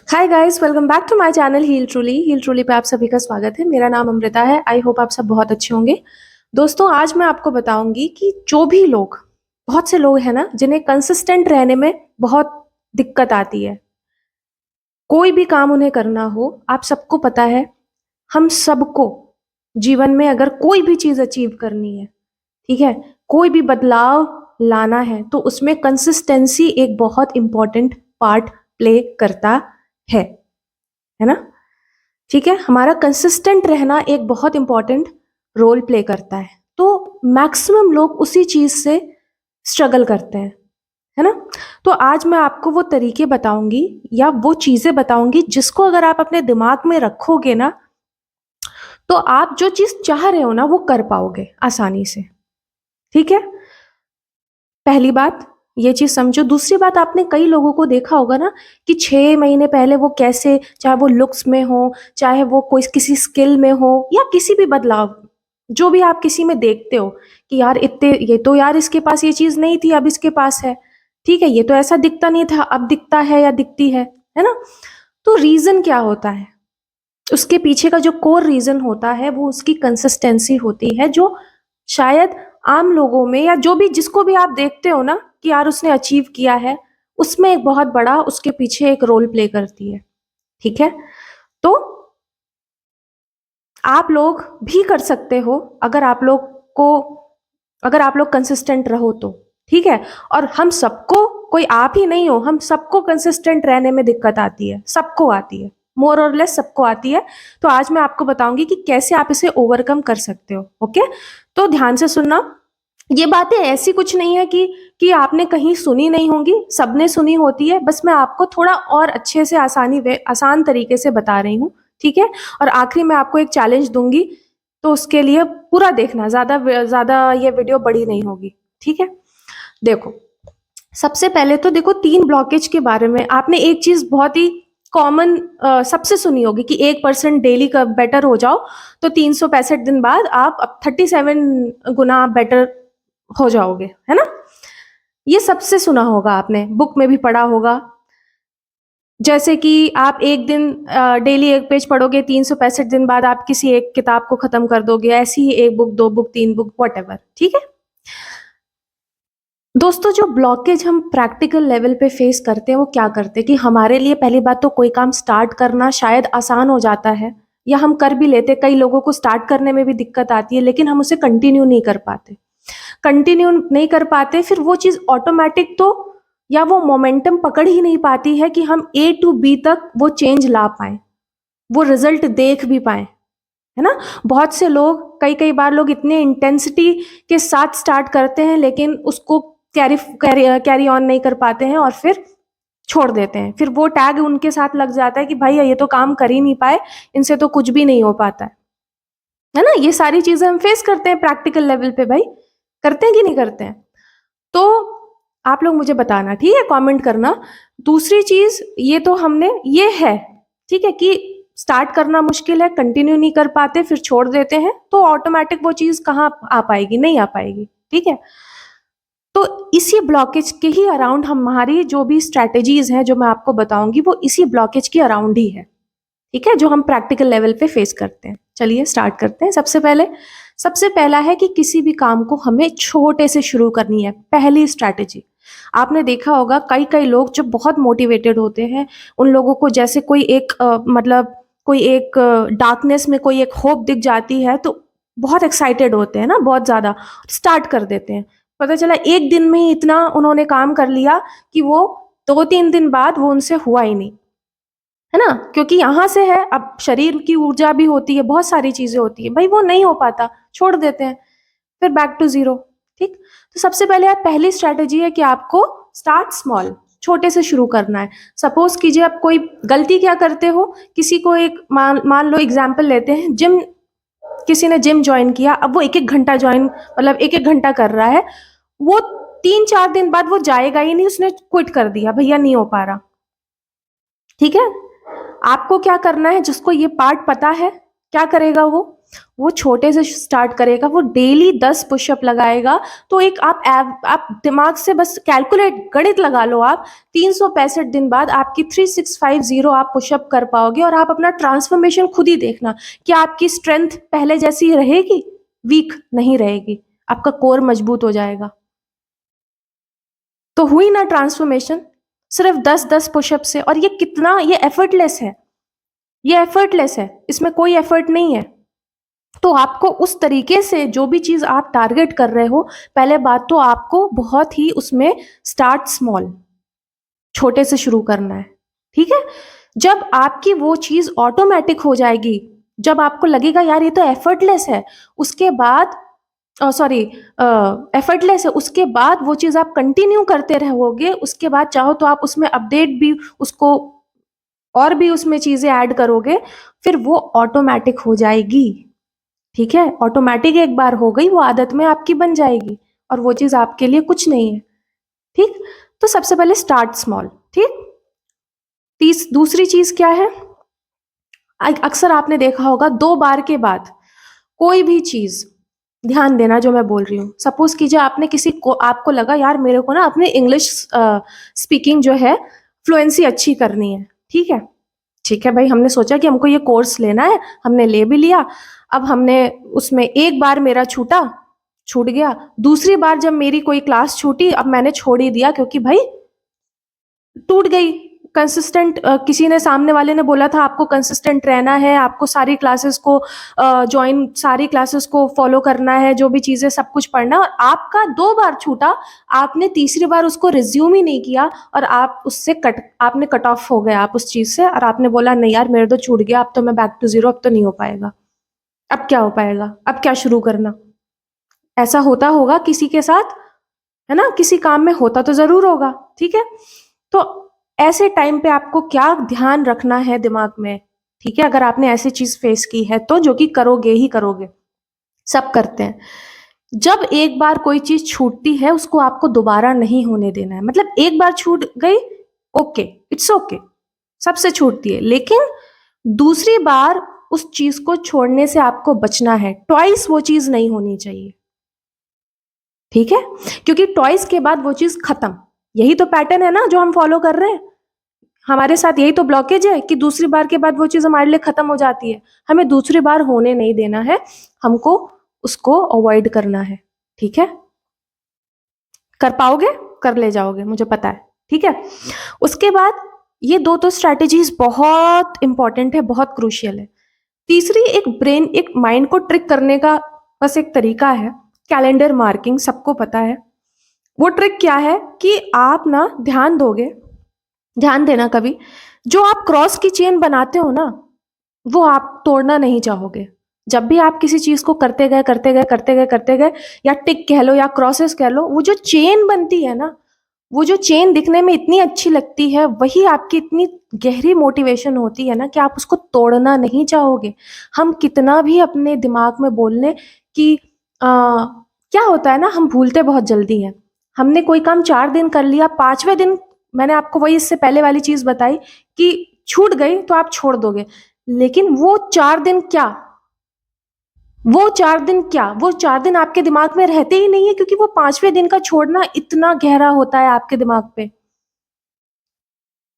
Hi guys, welcome back to my channel heal truly पे आप सभी का स्वागत है। मेरा नाम अमृता है। आई होप आप सब बहुत अच्छे होंगे। दोस्तों, आज मैं आपको बताऊंगी कि जो भी लोग, बहुत से लोग हैं ना जिन्हें कंसिस्टेंट रहने में बहुत दिक्कत आती है। कोई भी काम उन्हें करना हो, आप सबको पता है, हम सबको जीवन में अगर कोई भी चीज अचीव करनी है, ठीक है, कोई भी बदलाव लाना है, तो उसमें कंसिस्टेंसी एक बहुत इंपॉर्टेंट पार्ट प्ले करता है है ना। ठीक है, हमारा कंसिस्टेंट रहना एक बहुत इंपॉर्टेंट रोल प्ले करता है। तो मैक्सिमम लोग उसी चीज से स्ट्रगल करते हैं, है ना। तो आज मैं आपको वो तरीके बताऊंगी या वो चीजें बताऊंगी जिसको अगर आप अपने दिमाग में रखोगे ना, तो आप जो चीज चाह रहे हो ना वो कर पाओगे आसानी से। ठीक है, पहली बात ये चीज समझो। दूसरी बात, आपने कई लोगों को देखा होगा ना कि 6 महीने पहले वो कैसे, चाहे वो लुक्स में हो, चाहे वो कोई किसी स्किल में हो, या किसी भी बदलाव, जो भी आप किसी में देखते हो कि यार इतने, ये तो यार इसके पास ये चीज नहीं थी, अब इसके पास है। ठीक है, ये तो ऐसा दिखता नहीं था, अब दिखता है या दिखती है ना। तो रीजन क्या होता है? उसके पीछे का जो कोर रीजन होता है वो उसकी कंसिस्टेंसी होती है, जो शायद आम लोगों में या जो भी, जिसको भी आप देखते हो ना कि यार उसने अचीव किया है, उसमें एक बहुत बड़ा उसके पीछे एक रोल प्ले करती है। ठीक है, तो आप लोग भी कर सकते हो अगर आप लोग को, अगर आप लोग कंसिस्टेंट रहो तो। ठीक है, और हम सबको, कोई आप ही नहीं हो, हम सबको कंसिस्टेंट रहने में दिक्कत आती है, सबको आती है, मोर और लेस सबको आती है। तो आज मैं आपको बताऊंगी कि कैसे आप इसे ओवरकम कर सकते हो। ओके, तो ध्यान से सुनना। ये बातें ऐसी कुछ नहीं है कि आपने कहीं सुनी नहीं होंगी, सबने सुनी होती है, बस मैं आपको थोड़ा और अच्छे से आसान तरीके से बता रही हूँ। ठीक है, और आखिरी में आपको एक चैलेंज दूंगी, तो उसके लिए पूरा देखना, ज्यादा ज्यादा ये वीडियो बड़ी नहीं होगी। ठीक है, देखो, सबसे पहले तो देखो, 3 ब्लॉकेज के बारे में आपने एक चीज बहुत ही कॉमन सबसे सुनी होगी कि 1% डेली का बेटर हो जाओ तो 365 दिन बाद आप अब 37 गुना बेटर हो जाओगे, है ना। ये सबसे सुना होगा, आपने बुक में भी पढ़ा होगा। जैसे कि आप एक दिन डेली एक पेज पढ़ोगे, 365 दिन बाद आप किसी एक किताब को खत्म कर दोगे। ऐसी ही एक बुक, 2 बुक, 3 बुक, वॉट। ठीक है दोस्तों, जो ब्लॉकेज हम प्रैक्टिकल लेवल पे फेस करते हैं वो क्या करते हैं कि हमारे लिए पहली बात तो कोई काम स्टार्ट करना शायद आसान हो जाता है, या हम कर भी लेते। कई लोगों को स्टार्ट करने में भी दिक्कत आती है, लेकिन हम उसे कंटिन्यू नहीं कर पाते। कंटिन्यू नहीं कर पाते, फिर वो चीज ऑटोमेटिक तो, या वो मोमेंटम पकड़ ही नहीं पाती है कि हम ए टू बी तक वो चेंज ला पाए, वो रिजल्ट देख भी पाए, है ना। बहुत से लोग, कई कई बार लोग इतने इंटेंसिटी के साथ स्टार्ट करते हैं, लेकिन उसको कैरी कैरी कैरी ऑन नहीं कर पाते हैं और फिर छोड़ देते हैं। फिर वो टैग उनके साथ लग जाता है कि भाई ये तो काम कर ही नहीं पाए, इनसे तो कुछ भी नहीं हो पाता है ना। ये सारी चीजें हम फेस करते हैं प्रैक्टिकल लेवल पे, भाई करते हैं कि नहीं करते हैं? तो आप लोग मुझे बताना, ठीक है, कमेंट करना। दूसरी चीज, ये तो हमने, ये है, ठीक है, कि स्टार्ट करना मुश्किल है, कंटिन्यू नहीं कर पाते, फिर छोड़ देते हैं, तो ऑटोमेटिक वो चीज कहाँ आ पाएगी? नहीं आ पाएगी। ठीक है, तो इसी ब्लॉकेज के ही अराउंड हमारी जो भी स्ट्रैटेजीज हैं जो मैं आपको बताऊंगी, वो इसी ब्लॉकेज के अराउंड ही है। ठीक है, जो हम प्रैक्टिकल लेवल पे फेस करते हैं। चलिए स्टार्ट करते हैं। सबसे पहला है कि किसी भी काम को हमें छोटे से शुरू करनी है। पहली स्ट्रैटेजी, आपने देखा होगा कई कई लोग जो बहुत मोटिवेटेड होते हैं, उन लोगों को जैसे कोई एक मतलब कोई एक डार्कनेस में कोई एक होप दिख जाती है, तो बहुत एक्साइटेड होते हैं ना, बहुत ज्यादा स्टार्ट कर देते हैं। पता चला एक दिन में ही इतना उन्होंने काम कर लिया कि वो 2-3 दिन बाद वो उनसे हुआ ही नहीं, है ना। क्योंकि यहां से है, अब शरीर की ऊर्जा भी होती है, बहुत सारी चीजें होती है, भाई वो नहीं हो पाता, छोड़ देते हैं, फिर बैक टू जीरो। ठीक, तो सबसे पहले आप, पहली स्ट्रैटेजी है कि आपको स्टार्ट स्मॉल, छोटे से शुरू करना है। सपोज कीजिए आप कोई गलती क्या करते हो, किसी को एक मान लो एग्जाम्पल लेते हैं, जिम, किसी ने जिम ज्वाइन किया, अब वो 1-1 घंटा ज्वाइन, मतलब 1-1 घंटा कर रहा है, वो 3-4 दिन बाद वो जाएगा ही नहीं, उसने क्विट कर दिया, भैया नहीं हो पा रहा। ठीक है, आपको क्या करना है, जिसको ये पार्ट पता है, क्या करेगा वो छोटे से स्टार्ट करेगा, वो डेली 10 पुशअप लगाएगा। तो एक आप दिमाग से बस कैलकुलेट गणित लगा लो, आप 365 दिन बाद आपकी 3650 आप पुशअप कर पाओगे, और आप अपना ट्रांसफॉर्मेशन खुद ही देखना कि आपकी स्ट्रेंथ पहले जैसी रहेगी, वीक नहीं रहेगी, आपका कोर मजबूत हो जाएगा। तो हुई ना ट्रांसफॉर्मेशन सिर्फ 10-10 पुशअप से। और ये कितना, ये एफर्टलेस है, ये एफर्टलेस है, इसमें कोई एफर्ट नहीं है। तो आपको उस तरीके से जो भी चीज आप टारगेट कर रहे हो, पहले बात तो आपको बहुत ही उसमें स्टार्ट स्मॉल, छोटे से शुरू करना है, ठीक है। जब आपकी वो चीज ऑटोमेटिक हो जाएगी, जब आपको लगेगा यार ये तो एफर्टलेस है, उसके बाद सॉरी एफर्टलेस है, उसके बाद वो चीज आप कंटिन्यू करते रहोगे, उसके बाद चाहो तो आप उसमें अपडेट भी उसको और भी उसमें चीजें ऐड करोगे, फिर वो ऑटोमेटिक हो जाएगी, ठीक है। ऑटोमेटिक एक बार हो गई, वो आदत में आपकी बन जाएगी, और वो चीज आपके लिए कुछ नहीं है, ठीक। तो सबसे पहले स्टार्ट स्मॉल, ठीक। दूसरी चीज क्या है, अक्सर आपने देखा होगा 2 बार के बाद कोई भी चीज, ध्यान देना जो मैं बोल रही हूँ, सपोज कीजिए आपने किसी को, आपको लगा यार मेरे को ना अपने इंग्लिश स्पीकिंग जो है फ्लुएंसी अच्छी करनी है, ठीक है। ठीक है भाई, हमने सोचा कि हमको ये कोर्स लेना है, हमने ले भी लिया। अब हमने उसमें एक बार मेरा छूट गया, दूसरी बार जब मेरी कोई क्लास छूटी, अब मैंने छोड़ ही दिया, क्योंकि भाई टूट गई। कंसिस्टेंट, किसी ने, सामने वाले ने बोला था आपको कंसिस्टेंट रहना है, आपको सारी क्लासेस को ज्वाइन, सारी क्लासेस को फॉलो करना है, जो भी चीजें सब कुछ पढ़ना, और आपका 2 बार छूटा, आपने तीसरी बार उसको रिज्यूम ही नहीं किया, और आप उससे आपने कट ऑफ हो गए आप उस चीज से, और आपने बोला नहीं यार मेरे तो छूट गया, अब तो मैं बैक टू जीरो, अब तो नहीं हो पाएगा। अब क्या हो पाएगा, अब क्या शुरू करना। ऐसा होता होगा किसी के साथ, है ना, किसी काम में होता तो जरूर होगा, ठीक है। तो ऐसे टाइम पे आपको क्या ध्यान रखना है दिमाग में, ठीक है, अगर आपने ऐसी चीज फेस की है तो, जो कि करोगे ही करोगे, सब करते हैं। जब एक बार कोई चीज छूटती है, उसको आपको दोबारा नहीं होने देना है। मतलब एक बार छूट गई, ओके, इट्स ओके, सबसे छूटती है, लेकिन दूसरी बार उस चीज को छोड़ने से आपको बचना है। ट्वाइस वो चीज नहीं होनी चाहिए, ठीक है, क्योंकि ट्वाइस के बाद वो चीज खत्म। यही तो पैटर्न है ना जो हम फॉलो कर रहे हैं, हमारे साथ यही तो ब्लॉकेज है कि दूसरी बार के बाद वो चीज हमारे लिए खत्म हो जाती है। हमें दूसरी बार होने नहीं देना है, हमको उसको अवॉइड करना है, ठीक है। कर पाओगे, कर ले जाओगे, मुझे पता है, ठीक है। उसके बाद ये दो तो स्ट्रैटेजीज बहुत इंपॉर्टेंट है, बहुत क्रूशियल है। तीसरी, एक माइंड को ट्रिक करने का बस एक तरीका है, कैलेंडर मार्किंग, सबको पता है। वो ट्रिक क्या है कि आप ना ध्यान दोगे, ध्यान देना, कभी जो आप क्रॉस की चेन बनाते हो ना, वो आप तोड़ना नहीं चाहोगे। जब भी आप किसी चीज को करते गए, या टिक कह लो या क्रॉसेस कह लो, वो जो चेन बनती है ना, वो जो चेन दिखने में इतनी अच्छी लगती है, वही आपकी इतनी गहरी मोटिवेशन होती है ना कि आप उसको तोड़ना नहीं चाहोगे। हम कितना भी अपने दिमाग में बोल लें कि क्या होता है ना, हम भूलते बहुत जल्दी हैं। हमने कोई काम 4 दिन कर लिया, 5वें दिन, मैंने आपको वही इससे पहले वाली चीज बताई कि छूट गई तो आप छोड़ दोगे, लेकिन वो 4 दिन क्या, वो 4 दिन आपके दिमाग में रहते ही नहीं है, क्योंकि वो 5वें दिन का छोड़ना इतना गहरा होता है आपके दिमाग पे,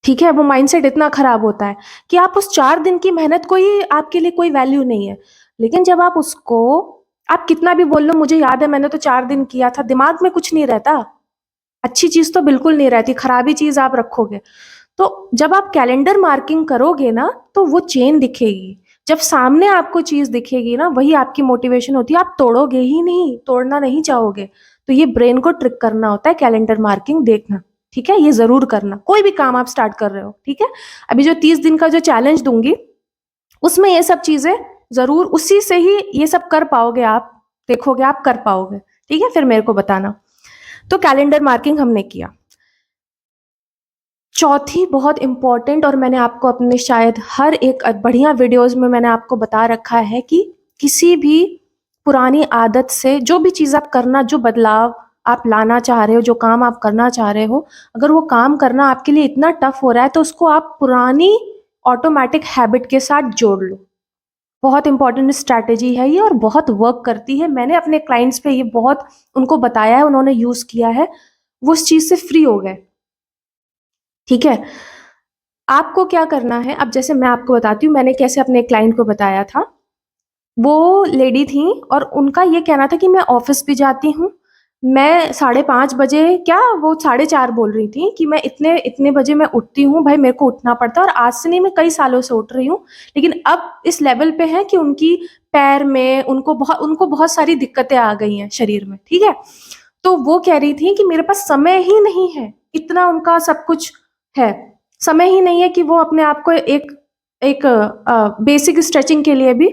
ठीक है। वो माइंडसेट इतना खराब होता है कि आप उस 4 दिन की मेहनत को ही, आपके लिए कोई वैल्यू नहीं है। लेकिन जब आप उसको, आप कितना भी बोल लो मुझे याद है मैंने तो 4 दिन किया था, दिमाग में कुछ नहीं रहता, अच्छी चीज तो बिल्कुल नहीं रहती, खराबी चीज आप रखोगे। तो जब आप कैलेंडर मार्किंग करोगे ना, तो वो चेन दिखेगी, जब सामने आपको चीज दिखेगी ना, वही आपकी मोटिवेशन होती है, आप तोड़ोगे ही नहीं, तोड़ना नहीं चाहोगे। तो ये ब्रेन को ट्रिक करना होता है, कैलेंडर मार्किंग देखना, ठीक है, ये जरूर करना, कोई भी काम आप स्टार्ट कर रहे हो, ठीक है। अभी जो 30 दिन का जो चैलेंज दूंगी, उसमें ये सब चीजें जरूर, उसी से ही ये सब कर पाओगे आप, देखोगे आप कर पाओगे, ठीक है, फिर मेरे को बताना। तो कैलेंडर मार्किंग हमने किया। चौथी बहुत इंपॉर्टेंट, और मैंने आपको अपने शायद हर एक बढ़िया वीडियोस में मैंने आपको बता रखा है कि किसी भी पुरानी आदत से जो भी चीज आप करना, जो बदलाव आप लाना चाह रहे हो, जो काम आप करना चाह रहे हो, अगर वो काम करना आपके लिए इतना टफ हो रहा है, तो उसको आप पुरानी ऑटोमेटिक हैबिट के साथ जोड़ लो, बहुत इंपॉर्टेंट स्ट्रैटेजी है ये और बहुत वर्क करती है। मैंने अपने क्लाइंट्स पे ये बहुत उनको बताया है, उन्होंने यूज किया है, वो उस चीज से फ्री हो गए। ठीक है, आपको क्या करना है, अब जैसे मैं आपको बताती हूँ मैंने कैसे अपने क्लाइंट को बताया था। वो लेडी थी और उनका ये कहना था कि मैं ऑफिस भी जाती हूँ, मैं 5:30 बजे, क्या वो 4:30 बोल रही थी कि मैं इतने इतने बजे मैं उठती हूँ, भाई मेरे को उठना पड़ता है। और आज से नहीं, मैं कई सालों से उठ रही हूँ, लेकिन अब इस लेवल पे है कि उनकी पैर में उनको बहुत सारी दिक्कतें आ गई हैं शरीर में। ठीक है, तो वो कह रही थी कि मेरे पास समय ही नहीं है, इतना उनका सब कुछ है, समय ही नहीं है कि वो अपने आप को एक एक बेसिक स्ट्रेचिंग के लिए भी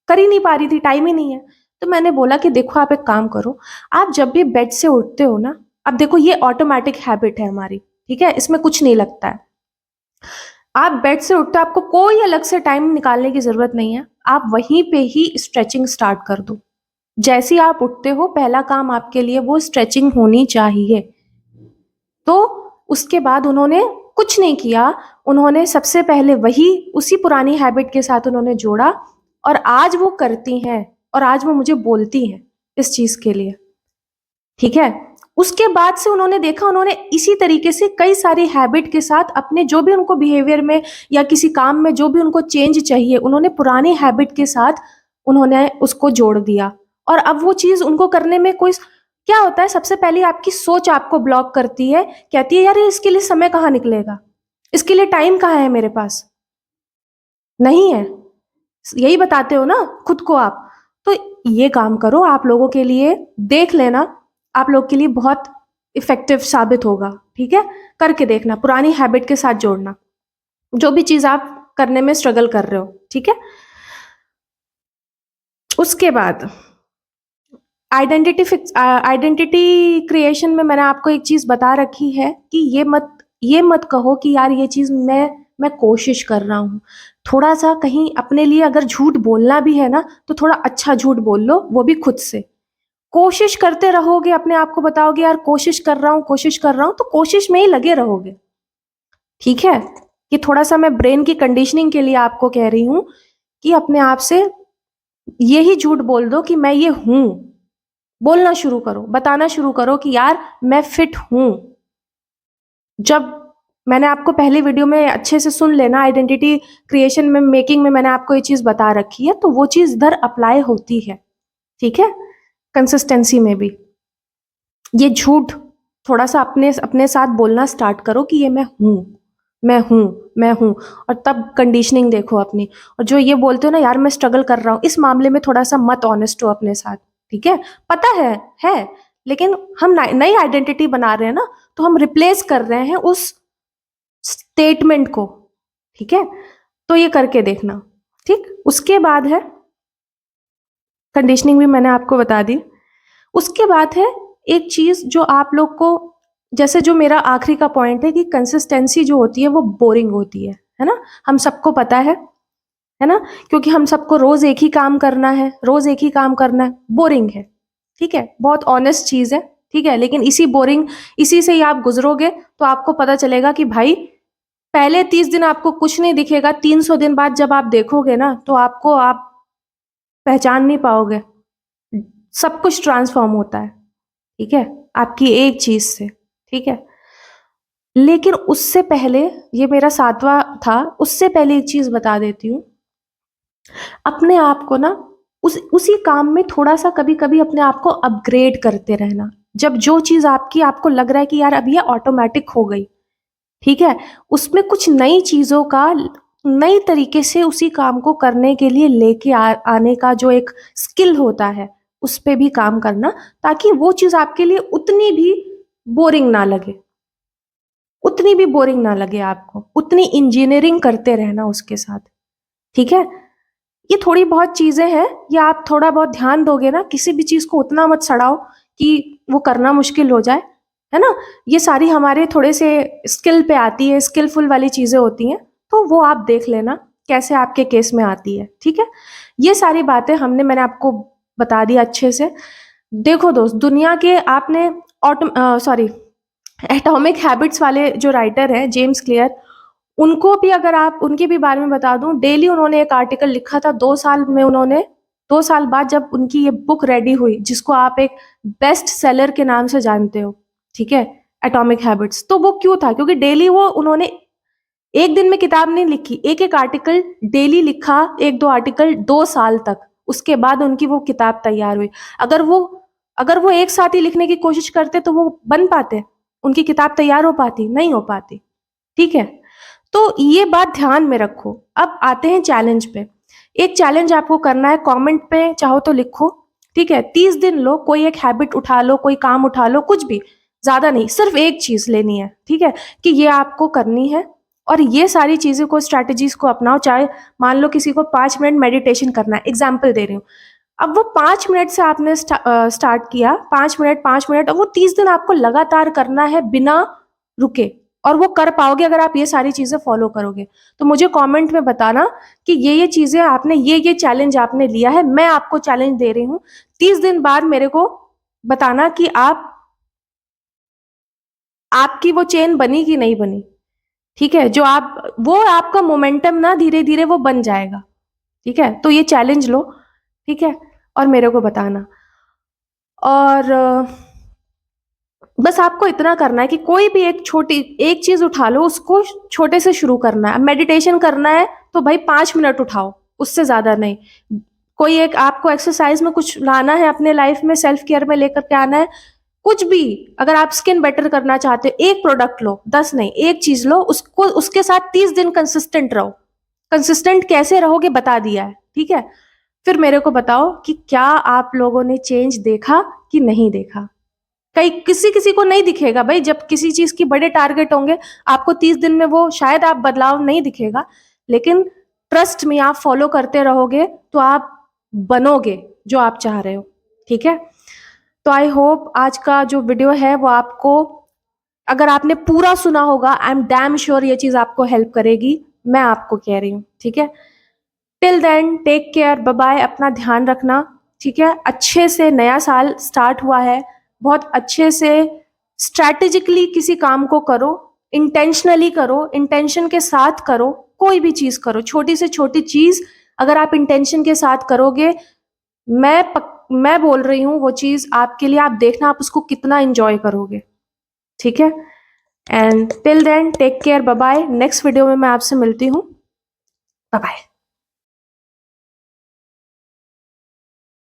कर ही नहीं पा रही थी, टाइम ही नहीं है। तो मैंने बोला कि देखो आप एक काम करो, आप जब भी बेड से उठते हो ना, अब देखो ये ऑटोमेटिक हैबिट है हमारी, ठीक है, इसमें कुछ नहीं लगता है। आप बेड से उठते हो, आपको कोई अलग से टाइम निकालने की जरूरत नहीं है, आप वहीं पे ही स्ट्रेचिंग स्टार्ट कर दो। जैसे ही आप उठते हो, पहला काम आपके लिए वो स्ट्रेचिंग होनी चाहिए। तो उसके बाद उन्होंने कुछ नहीं किया, उन्होंने सबसे पहले वही उसी पुरानी हैबिट के साथ उन्होंने जोड़ा और आज वो करती हैं और आज वो मुझे बोलती हैं इस चीज के लिए। ठीक है, उसके बाद से उन्होंने देखा, उन्होंने इसी तरीके से कई सारी हैबिट के साथ अपने जो भी उनको बिहेवियर में या किसी काम में जो भी उनको चेंज चाहिए, उन्होंने पुरानी हैबिट के साथ उन्होंने उसको जोड़ दिया। और अब वो चीज उनको करने में कोई, क्या होता है, सबसे पहले आपकी सोच आपको ब्लॉक करती है, कहती है यार ये इसके लिए समय कहाँ निकलेगा, इसके लिए टाइम कहाँ है मेरे पास, नहीं है, यही बताते हो ना खुद को आप। तो ये काम करो, आप लोगों के लिए देख लेना, आप लोग के लिए बहुत इफेक्टिव साबित होगा। ठीक है, करके देखना, पुरानी हैबिट के साथ जोड़ना जो भी चीज आप करने में स्ट्रगल कर रहे हो। ठीक है, उसके बाद आइडेंटिटी क्रिएशन में मैंने आपको एक चीज बता रखी है कि ये मत कहो कि यार ये चीज मैं कोशिश कर रहा हूँ। थोड़ा सा कहीं अपने लिए अगर झूठ बोलना भी है ना, तो थोड़ा अच्छा झूठ बोल लो, वो भी खुद से। कोशिश करते रहोगे, अपने आप को बताओगे यार कोशिश कर रहा हूँ, कोशिश कर रहा हूँ, तो कोशिश में ही लगे रहोगे। ठीक है, ये थोड़ा सा मैं ब्रेन की कंडीशनिंग के लिए आपको कह रही हूँ कि अपने आप से यही झूठ बोल दो कि मैं ये हूं। बोलना शुरू करो, बताना शुरू करो कि यार मैं फिट हूं। जब मैंने आपको पहले वीडियो में अच्छे से सुन लेना, आइडेंटिटी क्रिएशन में, मेकिंग में मैंने आपको ये चीज बता रखी है, तो वो चीज इधर अप्लाई होती है। ठीक है, कंसिस्टेंसी में भी ये झूठ थोड़ा सा अपने अपने साथ बोलना स्टार्ट करो कि ये मैं हूं, मैं हूं, मैं हूं। और तब कंडीशनिंग देखो अपनी। और जो ये बोलते हो ना यार मैं स्ट्रगल कर रहा हूं, इस मामले में थोड़ा सा मत ऑनेस्ट हो अपने साथ। ठीक है, पता है, लेकिन हम नई आइडेंटिटी बना रहे हैं ना, तो हम रिप्लेस कर रहे हैं उस स्टेटमेंट को। ठीक है, तो ये करके देखना। ठीक, उसके बाद है कंडीशनिंग भी मैंने आपको बता दी। उसके बाद है एक चीज जो आप लोग को, जैसे जो मेरा आखिरी का पॉइंट है कि कंसिस्टेंसी जो होती है वो बोरिंग होती है ना, हम सबको पता है ना, क्योंकि हम सबको रोज एक ही काम करना है, रोज एक ही काम करना है, बोरिंग है। ठीक है, बहुत ऑनेस्ट चीज है। ठीक है, लेकिन इसी से ही आप गुजरोगे तो आपको पता चलेगा कि भाई पहले 30 दिन आपको कुछ नहीं दिखेगा, 300 दिन बाद जब आप देखोगे ना, तो आप पहचान नहीं पाओगे, सब कुछ ट्रांसफॉर्म होता है। ठीक है, आपकी एक चीज से। ठीक है, लेकिन उससे पहले, ये मेरा 7वां था, उससे पहले एक चीज बता देती हूँ। अपने आप को ना उसी काम में थोड़ा सा कभी कभी अपने आप को अपग्रेड करते रहना। जब जो चीज आपको लग रहा है कि यार अब ये ऑटोमेटिक हो गई, ठीक है, उसमें कुछ नई चीजों का, नई तरीके से उसी काम को करने के लिए आने का जो एक स्किल होता है, उस पे भी काम करना, ताकि वो चीज आपके लिए उतनी भी बोरिंग ना लगे, उतनी भी बोरिंग ना लगे आपको, उतनी इंजीनियरिंग करते रहना उसके साथ। ठीक है, ये थोड़ी बहुत चीजें हैं, ये आप थोड़ा बहुत ध्यान दोगे ना, किसी भी चीज को उतना मत सड़ाओ कि वो करना मुश्किल हो जाए, है ना। ये सारी हमारे थोड़े से स्किल पे आती है, स्किलफुल वाली चीजें होती हैं, तो वो आप देख लेना कैसे आपके केस में आती है। ठीक है, ये सारी बातें मैंने आपको बता दिया अच्छे से। देखो दोस्त, दुनिया के आपने एटॉमिक हैबिट्स वाले जो राइटर हैं जेम्स क्लियर, उनको भी अगर आप उनके भी बारे में बता दूं, डेली उन्होंने एक आर्टिकल लिखा था 2 साल में। उन्होंने 2 साल बाद जब उनकी ये बुक रेडी हुई, जिसको आप एक बेस्ट सेलर के नाम से जानते हो, ठीक है, एटॉमिक हैबिट्स, तो वो क्यों था? क्योंकि डेली वो उन्होंने एक दिन में किताब नहीं लिखी, एक एक आर्टिकल डेली लिखा, 1-2 आर्टिकल 2 साल तक, उसके बाद उनकी वो किताब तैयार हुई। अगर वो एक साथ ही लिखने की कोशिश करते तो वो बन पाते, उनकी किताब तैयार हो पाती? नहीं हो पाती। ठीक है, तो ये बात ध्यान में रखो। अब आते हैं चैलेंज पे। एक चैलेंज आपको करना है, कमेंट पे चाहो तो लिखो, ठीक है, 30 दिन लो, कोई एक हैबिट उठा लो, कोई काम उठा लो, कुछ भी, ज्यादा नहीं, सिर्फ एक चीज लेनी है, ठीक है, कि ये आपको करनी है और ये सारी चीजें को, स्ट्रैटेजीज को अपनाओ। चाहे मान लो किसी को 5 मिनट मेडिटेशन करना है, एग्जाम्पल दे रही हूँ, अब वो 5 मिनट से आपने स्टार्ट किया, 5 मिनट 5 मिनट, और वो 30 दिन आपको लगातार करना है बिना रुके, और वो कर पाओगे अगर आप ये सारी चीजें फॉलो करोगे। तो मुझे कमेंट में बताना कि ये चीजें आपने, ये चैलेंज आपने लिया है, मैं आपको चैलेंज दे रही हूँ, 30 दिन बाद मेरे को बताना कि आपकी वो चेन बनी कि नहीं बनी। ठीक है, वो आपका मोमेंटम ना धीरे धीरे वो बन जाएगा। ठीक है, तो ये चैलेंज लो, ठीक है, और मेरे को बताना। और बस आपको इतना करना है कि कोई भी एक चीज उठा लो, उसको छोटे से शुरू करना है। मेडिटेशन करना है तो भाई 5 मिनट उठाओ, उससे ज्यादा नहीं। कोई एक आपको एक्सरसाइज में कुछ लाना है अपने लाइफ में, सेल्फ केयर में लेकर के आना है, कुछ भी। अगर आप स्किन बेटर करना चाहते हो, एक प्रोडक्ट लो, 10 नहीं, एक चीज लो, उसको उसके साथ 30 दिन कंसिस्टेंट रहो। कंसिस्टेंट कैसे रहोगे बता दिया है, ठीक है। फिर मेरे को बताओ कि क्या आप लोगों ने चेंज देखा कि नहीं देखा। कई किसी किसी को नहीं दिखेगा भाई, जब किसी चीज की बड़े टारगेट होंगे, आपको 30 दिन में वो शायद आप बदलाव नहीं दिखेगा, लेकिन ट्रस्ट में आप फॉलो करते रहोगे तो आप बनोगे जो आप चाह रहे हो। ठीक है, तो आई होप आज का जो वीडियो है वो आपको, अगर आपने पूरा सुना होगा, आई एम डैम श्योर ये चीज आपको हेल्प करेगी, मैं आपको कह रही हूँ। ठीक है, till then take care, bye bye, अपना ध्यान रखना। ठीक है, अच्छे से नया साल स्टार्ट हुआ है, बहुत अच्छे से स्ट्रैटेजिकली किसी काम को करो, इंटेंशनली करो, इंटेंशन के साथ करो, कोई भी चीज करो, छोटी से छोटी चीज अगर आप इंटेंशन के साथ करोगे, मैं बोल रही हूँ वो चीज आपके लिए, आप देखना आप उसको कितना एंजॉय करोगे। ठीक है, and till then take care, bye bye, next video में मैं आपसे मिलती हूँ, बाय बाय।